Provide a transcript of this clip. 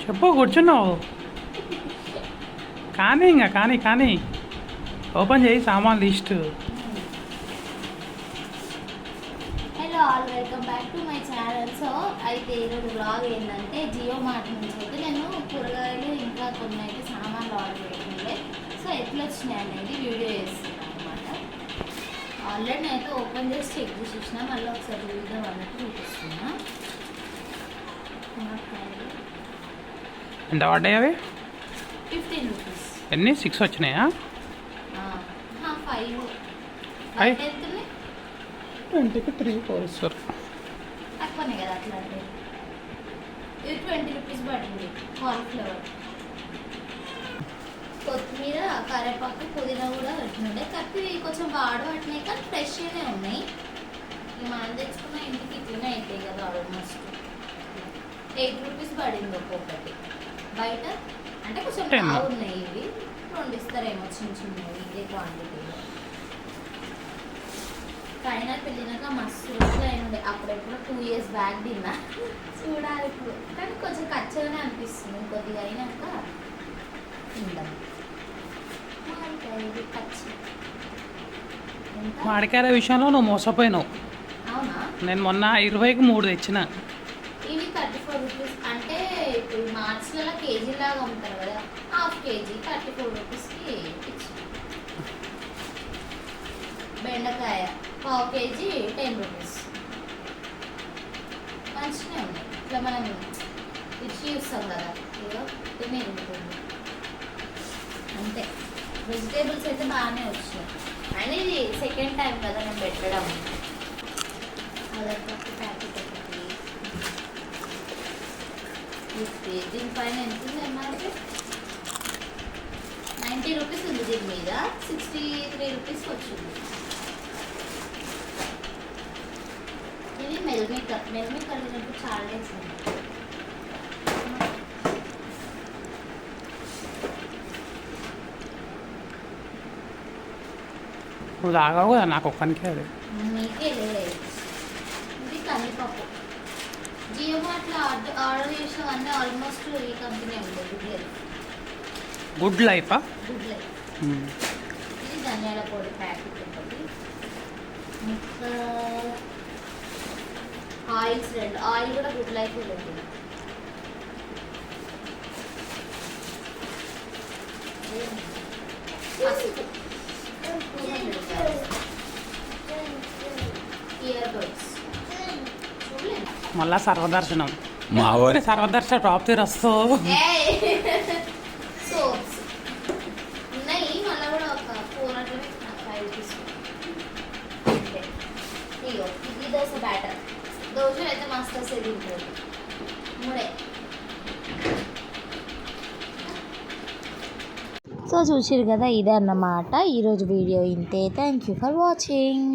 చెప్పు కూర్చున్నావు. కానీ ఇంకా కానీ ఓపెన్ చేయి సామాన్ list. Hello all, welcome back to my channel. So అయితే ఈరోజు బ్లాగ్ ఏంటంటే జియో మార్ట్ నుంచి అయితే నేను కూరగాయలు ఇంకా కొన్ని అయితే సామాన్లు ఆర్డర్ పెట్టుకుంటే సో ఎట్లా వచ్చినాయి అనేది వీడియో చేస్తున్నాను అనమాట. ఆల్రెడీ నేనైతే ఓపెన్ చేసి చెక్ చేసి చూసిన, మళ్ళీ ఒకసారి చూద్దాం అన్నట్టు చూపిస్తున్నా. ఎంత పడ్డాయి అవి? 15 రూపీస్. ఎన్ని 6 వచ్చినాయా? 5 ఎంతుంది? 20కి 3 4 సార్. తక్కువనే కదా అట్లా అంటే. ఇది 20 రూపీస్ పడింది. కాలీఫ్లవర్, కొత్తిమీర, కరివేపాకు, పుదీనా కూడా పెట్టినండే. కత్తి కొంచెం వాడబట్టినాయి కానీ ఫ్రెష్గానే ఉన్నాయి. మనం తెచ్చుకున్న ఇంటికి ఇట్లనే అవుతాయి కదా ఆల్మోస్ట్. 8 రూపీస్ పడింది ఒక్కొక్కటి. బయట అంటే కొంచెం బాగున్నాయి. ఇవి 2 ఇస్తారేమో చిన్న చిన్నవి ఇదే క్వాంటిటీలో. ఫైనల్ వెళ్ళినాక మస్తు రోజులు అయినండే. అప్పుడెప్పుడు 2 years బ్యాక్ తిన్నా. చూడాలి ఇప్పుడు, కానీ కొంచెం ఖచ్చితంగానే అనిపిస్తుంది. కొద్దిగా అయినాక తిందాం. మామిడికాయల విషయంలో నువ్వు మోసపోయినావు. అవునా? నేను మొన్న 20కి 3 తెచ్చిన. ఇవి 34 రూపీస్. అంటే ఇప్పుడు మార్చిలలో కేజీ లాగా అమ్ముతారు కదా, హాఫ్ కేజీ 34 రూపీస్కి ఇచ్చి. బెండకాయ పావు కేజీ 10 రూపీస్. మంచిగా ఉన్నాయి. ఇట్లా మనం ఇచ్చి చూస్తాం కదా, ఏదో తినే ఉంటుంది అంతే. వెజిటేబుల్స్ అయితే బాగానే వచ్చినాయి. అయినా ఇది సెకండ్ టైం కదా నేను పెట్టడం. అదొకటి ప్యాకెట్ ఒకటి 50. దీనిపైన ఎంత ఉంది అన్నది? 90 రూపీస్ ఉంది. దీని మీద 63 రూపీస్కి వచ్చింది. ఇది మెల్మేకర్ కలిగినప్పుడు చాలా డేస్ ఉంది. నువ్వు తాగావు కదా, నాకు ఒక్కనికే అది. మీకే లేదు. ఇది కందిపప్పు. జియో మార్ట్లో ఆర్డర్ చేసినవన్నీ ఆల్మోస్ట్ ఈ కంపెనీ ఉంది. గుడ్ లైఫా? Good life. ఇది ధనియాల పొడి ప్యాకెట్ ఒకటి. ఇంకా ఆయిల్స్ 2. ఆయిల్ కూడా గుడ్ లైఫ్ లేదు. ఇయర్ బడ్స్ మళ్ళా సర్వదర్శనం. మా ఊరి సర్వదర్శన ప్రాప్తి రస్తు. సోప్స్ ఉన్నాయి. మళ్ళీ కూడా ఒక 400 5 రూపీస్. ఇగో ఇడ్లీ దోశ బ్యాటర్. దోశ అయితే మస్తు వస్తుంది. ఉంటుంది 3. సో చూసిరు కదా, ఇదే అన్నమాట ఈరోజు వీడియో. ఇంతే. Thank you for watching.